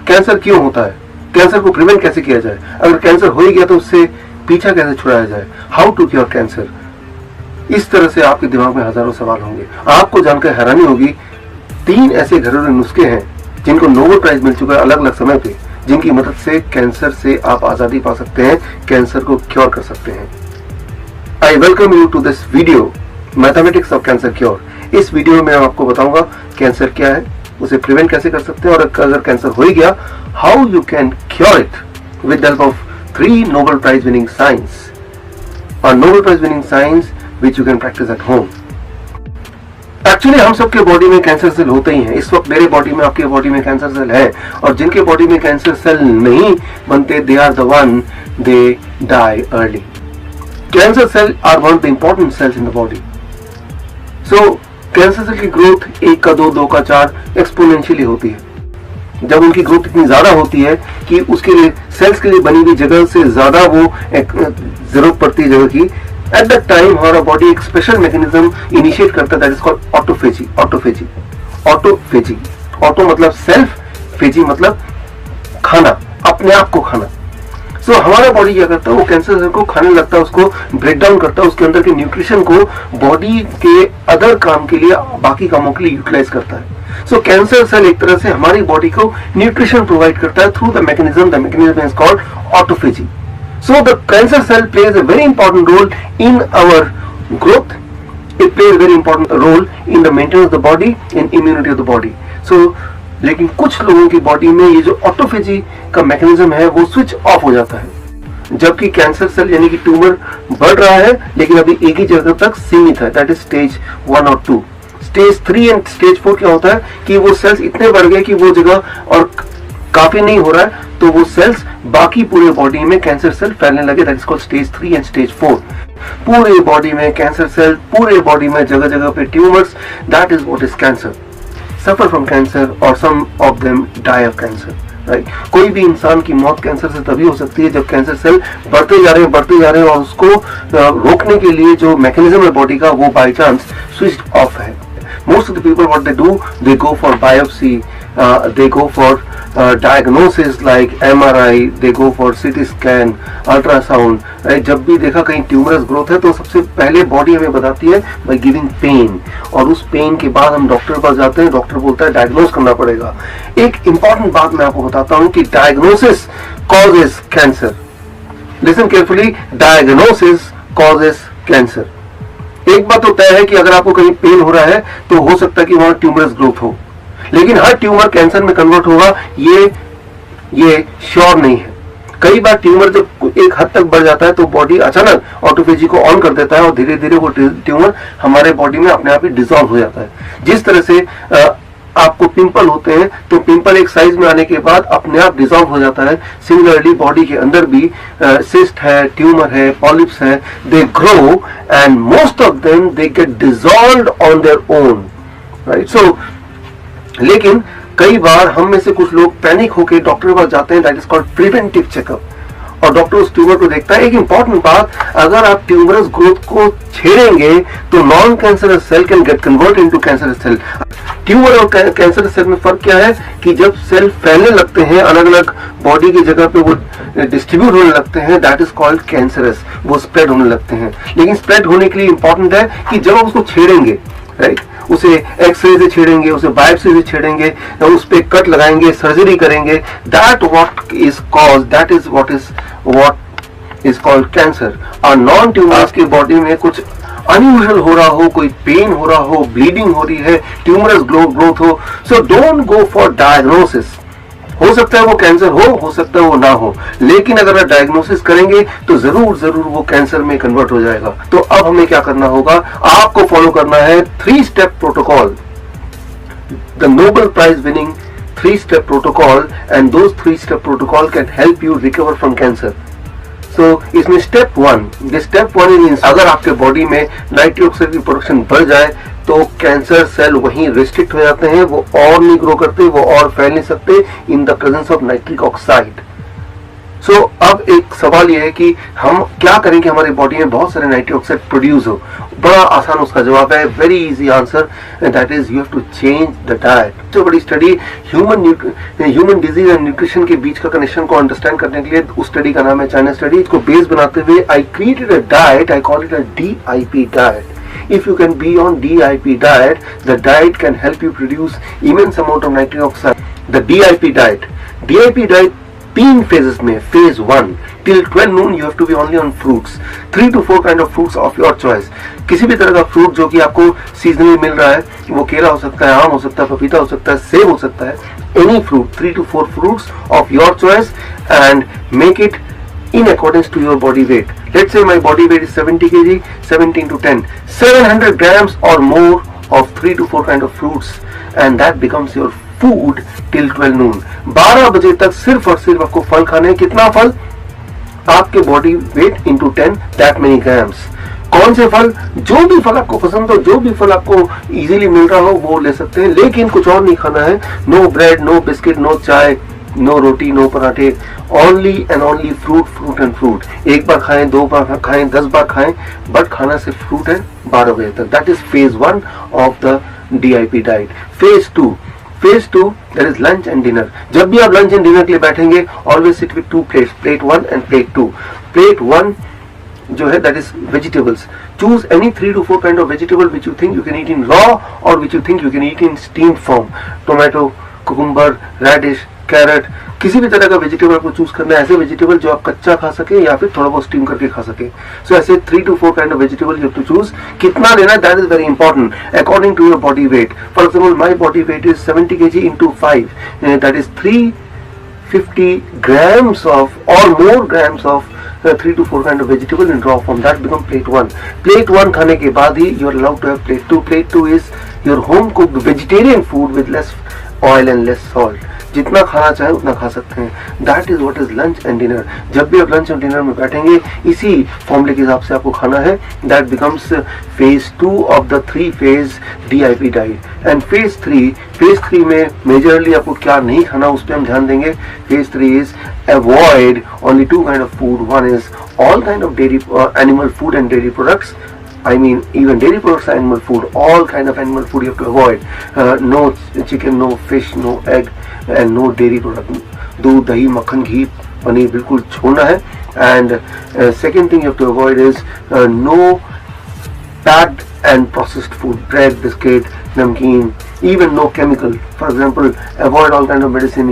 Cancer क्यों होता है, कैंसर को प्रिवेंट कैसे किया जाए, अगर कैंसर हो ही गया तो उससे पीछा कैसे छुड़ाया जाए, हाउ टू क्योर कैंसर। इस तरह से आपके दिमाग में हजारों सवाल होंगे। आपको जानकर हैरानी होगी, 3 ऐसे घरेलू नुस्खे हैं जिनको नोबेल प्राइज मिल चुका है अलग अलग समय पे, जिनकी मदद से कैंसर से आप आजादी पा सकते हैं, कैंसर को क्योर कर सकते हैं। I welcome you to this video mathematics of cancer cure. इस वीडियो में मैं आपको बताऊंगा कैंसर क्या है, उसे प्रिवेंट कैसे कर सकते हैं, और अगर कैंसर हो ही गया how you can cure it with the help of 3 Nobel prize winning science, और Nobel prize winning science which you can practise at home. Actually हम सबके बॉडी में कैंसर सेल होते ही हैं। इस वक्त मेरे बॉडी में, आपके बॉडी में कैंसर सेल है, और जिनके बॉडी में कैंसर सेल नहीं बनते, they are the one they die early. Cancer cell are one of the important cells in the body. So cancer cell की ग्रोथ 1 का 2, 2 का 4 एक्सपोनेंशियली होती है। जब उनकी ग्रोथ इतनी ज्यादा होती है कि उसके लिए सेल्स के लिए बनी हुई जगह से ज्यादा वो जरूरत पड़ती है जगह की, एट दैट टाइम हमारा बॉडी एक स्पेशल मैकेनिज्म इनिशिएट करता है, that is called autophagy. Autophagy autophagy auto मतलब सेल्फ, फेजी मतलब खाना, अपने आप को खाना। सो हमारा बॉडी क्या करता है, वो कैंसर सेल को खाने लगता है, उसको ब्रेक डाउन करता है, उसके अंदर के न्यूट्रिशन को बॉडी के अदर काम के लिए, बाकी कामों के लिए यूटिलाइज करता है। सो कैंसर सेल एक तरह से हमारी बॉडी को न्यूट्रिशन प्रोवाइड करता है through the mechanism is called autophagy. So the cancer cell plays a very important role in our growth. It plays a very important role in the maintenance of the body, in immunity of the body. So लेकिन कुछ लोगों की body में ये जो autophagy का mechanism है वो स्विच ऑफ हो जाता है, जबकि कैंसर सेल यानी कि ट्यूमर बढ़ रहा है लेकिन अभी एक ही जगह तक सीमित है, दैट इज स्टेज 1 और 2। स्टेज 3 एंड स्टेज 4 क्या होता है कि वो सेल्स इतने बढ़ गए कि वो जगह और काफी नहीं हो रहा है, तो वो सेल्स बाकी पूरे बॉडी में कैंसर सेल फैलने लगे, that is called stage 3 and stage 4। पूरे बॉडी में कैंसर सेल, पूरे बॉडी में जगह जगह पे tumours, that is what is cancer. Suffer from cancer और some of them die of cancer, right. कोई भी इंसान की मौत कैंसर से तभी हो सकती है जब कैंसर सेल बढ़ते जा रहे हैं और उसको रोकने के लिए जो मैकेनिज्म है बॉडी का वो बाई चांस स्विच ऑफ है। Most of the people what they do, they go for biopsy, they go for diagnosis like MRI, they go for CT scan, ultrasound। जब भी देखा कहीं ट्यूमरस ग्रोथ है तो सबसे पहले बॉडी हमें बताती है by giving pain, और उस पेन के बाद हम डॉक्टर के पास जाते हैं, डॉक्टर बोलता है डायग्नोज करना पड़ेगा। एक इंपॉर्टेंट बात मैं आपको बताता हूँ कि diagnosis causes cancer. Listen carefully, diagnosis causes cancer. एक बात तो तय है कि अगर आपको कहीं पेन हो रहा है तो हो सकता है कि वहां ट्यूमरस ग्रोथ हो, लेकिन हर ट्यूमर कैंसर में कन्वर्ट होगा ये श्योर नहीं है। कई बार ट्यूमर जब एक हद तक बढ़ जाता है तो बॉडी अचानक ऑटोफेजी को ऑन कर देता है और धीरे धीरे वो ट्यूमर हमारे बॉडी में अपने आप ही डिसॉल्व हो जाता है। जिस तरह से आपको पिंपल होते हैं तो पिंपल एक साइज में आने के बाद अपने आप डिसॉल्व हो जाता है, सिमिलरली बॉडी के अंदर भी सिस्ट है, ट्यूमर है, पॉलिप्स है, they grow and most of them they get dissolved on their own, right. So लेकिन कई बार हम में से कुछ लोग पैनिक होकर डॉक्टर के पास जाते हैं, that is called preventive checkup, और डॉक्टर उस ट्यूमर को देखता है। एक इंपॉर्टेंट बात, अगर आप ट्यूमरस ग्रोथ को छेड़ेंगे तो non cancerous cell can get convert into cancerous cell. Tumour और कैंसर सेल में फर्क क्या है कि जब सेल फैलने लगते हैं, अलग अलग बॉडी की जगह पे वो डिस्ट्रीब्यूट होने लगते हैं, दैट इज कॉल्ड कैंसरस, वो स्प्रेड होने लगते हैं। लेकिन स्प्रेड होने के लिए इंपॉर्टेंट है कि जब आप उसको छेड़ेंगे, राइट, उसे एक्सरे से छेड़ेंगे, उसे बायोप्सी से छेड़ेंगे, उस पे कट लगाएंगे, सर्जरी करेंगे, that what is cause, that is what is called cancer. और नॉन ट्यूमरस की बॉडी में कुछ अनयूजुअल हो रहा हो, कोई पेन हो रहा हो, ब्लीडिंग हो रही है, ट्यूमरस ग्रोथ हो, so don't go for diagnosis. हो सकता है वो कैंसर हो सकता है वो ना हो, लेकिन अगर आप डायग्नोसिस करेंगे तो जरूर वो कैंसर में कन्वर्ट हो जाएगा। तो अब हमें क्या करना होगा, आपको फॉलो करना है 3 step protocol, the Nobel prize winning 3 step protocol, and those 3 step protocol can help you recover from cancer. So इसमें स्टेप 1 इज, अगर आपके बॉडी में नाइट्रिक ऑक्साइड की प्रोडक्शन बढ़ जाए तो कैंसर सेल वहीं रिस्ट्रिक्ट हो जाते हैं, वो और नहीं ग्रो करते, वो और फैल नहीं सकते in the presence of nitric oxide. So अब एक सवाल यह है कि हम क्या करें कि हमारी बॉडी में बहुत सारे नाइट्रिक ऑक्साइड प्रोड्यूस हो। बड़ा आसान उसका जवाब है, very easy answer, that is you have to change the diet. जो बड़ी study human disease and nutrition के बीच का कनेक्शन को अंडरस्टैंड करने के लिए, उस स्टडी का नाम है चाइना स्टडी। इसको बेस बनाते हुए I created a diet, I call it a DIP diet. If you can be on DIP diet, the diet can help you produce immense amount of nitric oxide. The DIP diet 3 phases में, phase 1 till 12 noon you have to be only on fruits, 3 to 4 kind of fruits of your choice। किसी भी तरह का fruit जो कि आपको seasonally मिल रहा है, वो केला हो सकता है, आम हो सकता है, पपीता हो सकता है, सेब हो सकता है, any fruit, 3 to 4 fruits of your choice and make it in accordance to your body weight। Let's say my body weight is 70 kg, 17 to 10, 700 grams or more of 3 to 4 kind of fruits and that becomes your food till 12 noon। 12 बजे तक सिर्फ और सिर्फ आपको फल खाने हैं। कितना फल? आपके body weight into 10, that many grams. कौन से फल? जो भी फल आपको पसंद हो, जो भी फल आपको इजीली मिल रहा हो वो ले सकते हैं, लेकिन कुछ और नहीं खाना है। No bread, no biscuit, no chai, no roti, no पराठे, only and only fruit and fruit. एक बार खाएं, 2 बार खाएं, 10 बार खाएं, बट खाना सिर्फ फ्रूट है 12 बजे तक। That is phase 1 of the DIP diet. Phase 2 that is lunch and dinner. जब भी आप लंच एंड डिनर के लिए बैठेंगे, always sit with 2 plates, plate 1 and plate 2। Plate 1 जो है that is vegetables. Choose any 3 to 4 kind of vegetable which you think you can eat in raw और which you think you can eat in steamed form. Tomato, cucumber, radish, carrot, किसी भी तरह का vegetable आपको choose करना है। ऐसे vegetable जो आप कच्चा खा सके या फिर थोड़ा बहुत स्टीम करके खा सके। सो ऐसे 3 to 4 kind of vegetable you have to choose. कितना लेना, that is very important according to your body weight. For example my body weight is 70 kg into 5, that is 350 grams of or more grams of 3 to 4 kind of vegetable in raw form। that become plate 1। plate 1 खाने के बाद ही you are allowed to have plate 2। plate 2 is your home cooked vegetarian food with less oil and less salt। जितना खाना चाहे उतना खा सकते हैं। That is what is lunch and dinner. जब भी आप लंच एंड डिनर में बैठेंगे, इसी फॉर्मूले के हिसाब से आपको खाना है। That becomes phase 2 of the 3 phase DIP diet. And phase 3 में मेजरली आपको क्या नहीं खाना, उस पर हम ध्यान देंगे। Phase 3 is avoid only 2 kind of food। one is all kind of dairy animal food and dairy products। I mean, even dairy products are animal food. All kind of animal food you have to avoid। No chicken, no fish, no egg, and no dairy product। दूध, दही, मक्खन, घी, पनीर बिल्कुल छोड़ना है। And second thing you have to avoid is no packed and processed food, bread, biscuit, namkeen, even no chemical। For example, avoid all kind of medicine,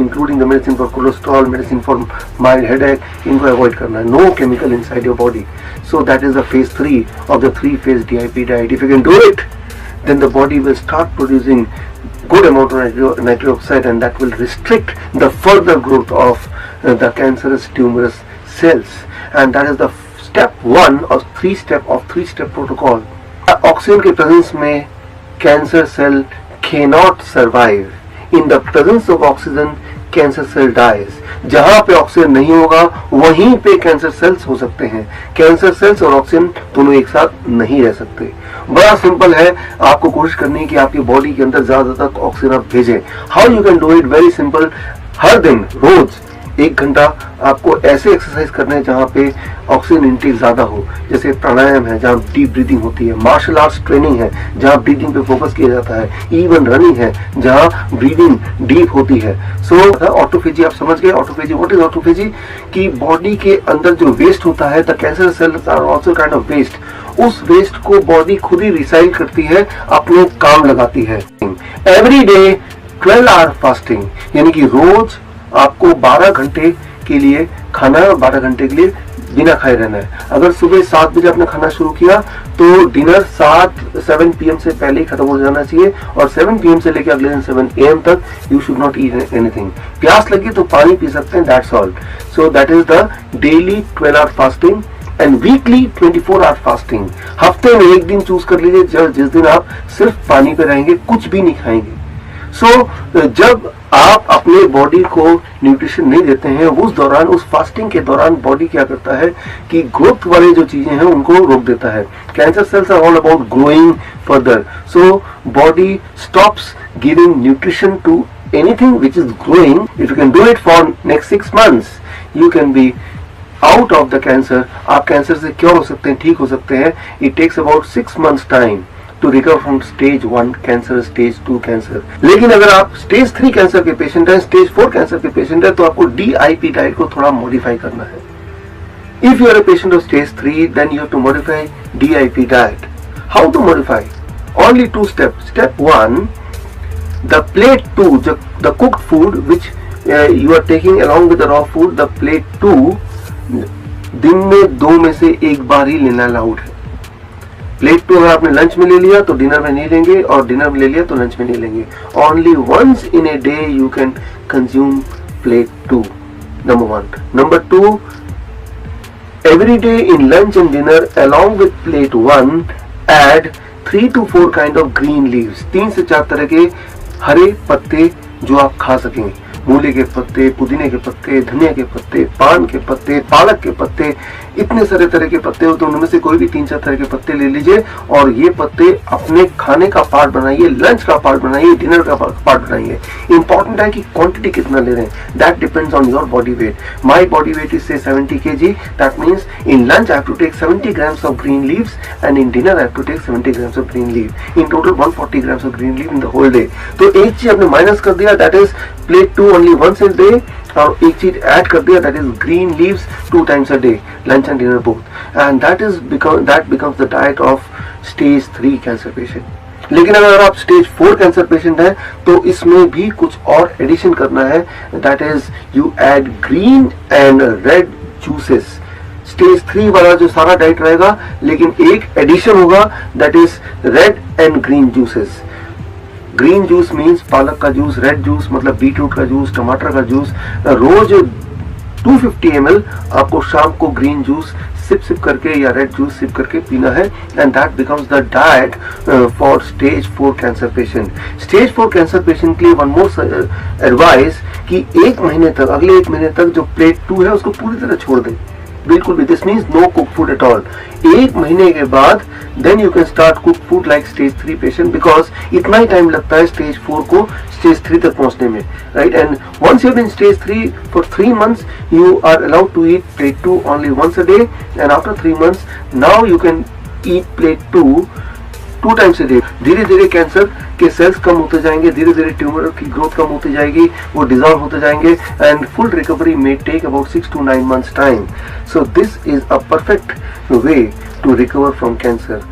including the medicine for cholesterol, medicine for mild headache, इनको avoid करना है। No chemical inside your body। So that is the phase 3 of the 3 phase DIP diet। If you can do it, then the body will start producing good amount of nitric oxide and that will restrict the further growth of the cancerous tumorous cells। And that is the step 1 of 3 step protocol। Oxygen के presence में cancer cell cannot survive। in the presence of oxygen cancer cell dies. जहां पे oxygen नहीं होगा वहीं पे cancer cells हो सकते हैं। कैंसर सेल्स और ऑक्सीजन दोनों एक साथ नहीं रह सकते। बड़ा सिंपल है, आपको कोशिश करनी है कि आपकी बॉडी के अंदर ज्यादा तक ऑक्सीजन आप भेजें। How you can do it? Very simple. हर दिन रोज 1 घंटा आपको ऐसे एक्सरसाइज करने हैं जहाँ पे ऑक्सीजन इनटेक ज्यादा हो। जैसे प्राणायाम है जहाँ डीप ब्रीदिंग होती है, मार्शल आर्ट्स ट्रेनिंग है जहाँ ब्रीदिंग पे फोकस किया जाता है, इवन रनिंग है जहाँ ब्रीदिंग डीप होती है। सो ऑटोफेजी आप समझ गए। Autophagy, what is autophagy? कि बॉडी के अंदर जो वेस्ट होता है, the cancer cells are also kind of waste. उस वेस्ट को बॉडी खुद ही रिसाइकिल करती है, अपने काम लगाती है। एवरी डे 12 आवर फास्टिंग, यानी कि रोज आपको 12 घंटे के लिए खाना है और 12 घंटे के लिए बिना खाए रहना है। अगर सुबह 7 बजे आपने खाना शुरू किया तो डिनर 7 PM से पहले ही खत्म हो जाना चाहिए और 7 PM से लेकर अगले दिन 7 AM तक you should not eat anything. प्यास लगी तो पानी पी सकते हैं, that's all. So that is the daily 12 hour fasting and weekly 24 hour fasting. हफ्ते में एक दिन चूज कर लीजिए जिस दिन आप सिर्फ पानी पे रहेंगे, कुछ भी नहीं खाएंगे। जब आप अपने बॉडी को न्यूट्रिशन नहीं देते हैं, उस दौरान, उस फास्टिंग के दौरान बॉडी क्या करता है कि ग्रोथ वाले जो चीजें हैं उनको रोक देता है। Cancer cells are all about growing further. So body stops giving nutrition to anything which is growing. If you can do it for next 6 months, you can be out of the cancer, आप cancer से cure हो सकते हैं, ठीक हो सकते हैं। It takes about 6 months time to recover from stage 1 cancer, stage 2 cancer. लेकिन अगर आप स्टेज 3 कैंसर के पेशेंट हैं, स्टेज 4 कैंसर के पेशेंट हैं, तो आपको DIP डाइट को थोड़ा मॉडिफाई करना है। If you are a patient of stage 3, then you have to modify DIP diet. How to modify? Only 2 steps. Step 1, the plate 2, the cooked food which you are taking along with the raw food, the plate 2, दिन में 2 में से 1 बार ही लेना allowed है। Plate 2 अगर आपने lunch में ले लिया तो डिनर में नहीं लेंगे, और डिनर में ले लिया तो लंच में नहीं लेंगे। Only once in a day you can consume plate 2. Number 1. Number 2, every day in lunch and dinner along with plate 1 add 3 to 4 kind of green leaves, 3 से 4 तरह के हरे पत्ते जो आप खा सकेंगे। मूली के पत्ते, पुदीने के पत्ते, धनिया के पत्ते, पान के पत्ते, पालक के पत्ते, इतने सारे तरह के पत्ते हो तो उनमें से कोई भी 3-4 तरह के पत्ते ले लीजिए और ये पत्ते अपने खाने का पार्ट बनाइए, लंच का पार्ट बनाइए, डिनर का पार्ट बनाइए। इंपॉर्टेंट है कि क्वांटिटी कितना ले रहे हैं, that depends on your body weight. My body weight is say 70 kg, that means in lunch I have to take 70 grams of green leaves and in dinner I have to take 70 grams of green leaf, in total 140 grams of green leaf in the whole day। तो एक चीज आपने minus कर दिया, that is plate 2 only once a day, और एक चीज add कर दिया, that is green leaves 2 times a day, lunch and dinner both, and that becomes the diet of stage 3 cancer patient. लेकिन अगर आप स्टेज 4 कैंसर पेशेंट हैं तो इसमें भी कुछ और एडिशन करना है, that is you add green and red juices. Stage 3 वाला जो सारा डाइट रहेगा, लेकिन एक एडिशन होगा, that is red and green juices. Green juice means पालक का जूस, रेड जूस मतलब बीटरूट का जूस, टमाटर का जूस। रोज 250 ml आपको शाम को ग्रीन जूस सिप करके या रेड जूस सिप करके पीना है, and that becomes the diet for stage 4 cancer patient. Stage 4 cancer patient के लिए वन मोर एडवाइस कि 1 महीने तक, अगले 1 महीने तक जो प्लेट 2 है उसको पूरी तरह छोड़ दें, बिल्कुल भी। This means no cook food at all. 1 महीने के बाद then you can start cook food like stage 3 patient, because इतना ही टाइम लगता है स्टेज 4 को स्टेज 3 तक पहुंचने में, right. And once you been stage 3 for 3 months you are allowed to eat plate 2 only once a day, and after 3 months now you can eat plate 2 times a day। धीरे धीरे cancer के sales कम होते जाएंगे, धीरे धीरे tumour की growth कम होती जाएगी, वो डिसॉल्व होते जाएंगे, and full recovery may take about 6 to 9 months time। So this is a perfect way to recover from cancer।